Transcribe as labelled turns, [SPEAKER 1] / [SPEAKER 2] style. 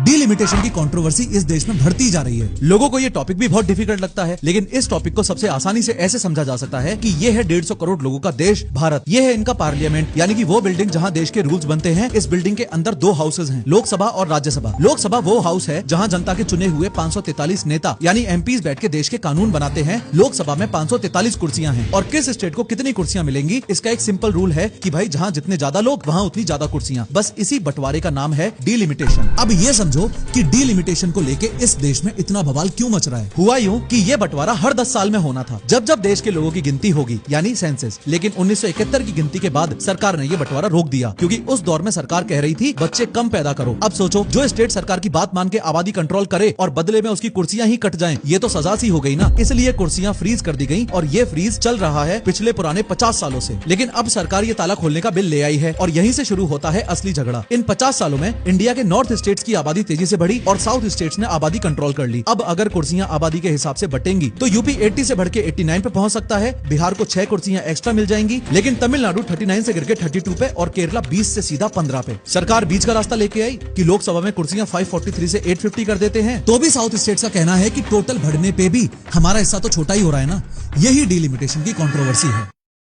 [SPEAKER 1] Delimitation की controversy इस देश में बढ़ती जा रही है। लोगों को ये टॉपिक भी बहुत डिफिकल्ट लगता है, लेकिन इस टॉपिक को सबसे आसानी से ऐसे समझा जा सकता है कि ये है 150 करोड़ लोगों का देश भारत। ये है इनका पार्लियामेंट, यानी कि वो बिल्डिंग जहां देश के रूल्स बनते हैं। इस बिल्डिंग के अंदर दो हाउसेज हैं, लोकसभा और राज्यसभा। लोकसभा वो हाउस है जहां जनता के चुने हुए 543 नेता यानी एमपीज बैठ के देश के कानून बनाते हैं। लोकसभा में 543 कुर्सियां हैं और किस स्टेट को कितनी कुर्सियां मिलेंगी इसका एक सिंपल रूल है कि भाई जहां जितने ज्यादा लोग वहां उतनी ज्यादा कुर्सियां। बस इसी बंटवारे का नाम है डिलिमिटेशन। अब ये समझो कि डिलिमिटेशन को लेके इस देश में इतना बवाल क्यों मच रहा है। हुआ यूं कि ये बंटवारा हर 10 साल में होना था, जब जब देश के लोगों की गिनती होगी यानी सेंसस। लेकिन 1971 की गिनती के बाद सरकार ने ये बंटवारा रोक दिया, क्योंकि उस दौर में सरकार कह रही थी बच्चे कम पैदा करो। अब सोचो, जो स्टेट सरकार की बात मान के आबादी कंट्रोल करे और बदले में उसकी कुर्सियां ही कट जाएं, ये तो सजा सी हो गई ना। इसलिए कुर्सियां फ्रीज कर दी गई और ये फ्रीज चल रहा है पिछले पुराने 50 सालों से। लेकिन अब सरकार ये ताला खोलने का बिल ले आई है और यहीं से शुरू होता है असली झगड़ा। इन 50 सालों में इंडिया के नॉर्थ स्टेट्स की आबादी तेजी से बढ़ी और साउथ स्टेट्स ने आबादी कंट्रोल कर ली। अब अगर कुर्सियां आबादी के हिसाब से बटेंगी तो यूपी 80 से बढ़ के 89 पे पहुंच सकता है, बिहार को 6 कुर्सियां एक्स्ट्रा मिल जाएंगी, लेकिन तमिलनाडु 39 से गिर के 32 पे और केरला 20 से सीधा 15 पे। सरकार बीच का रास्ता लेके आई कि लोकसभा में कुर्सियां 543 से 850 कर देते हैं। तो भी साउथ स्टेट्स का कहना है कि टोटल बढ़ने पे भी हमारा हिस्सा तो छोटा ही हो रहा है ना। यही डिलिमिटेशन की कंट्रोवर्सी है।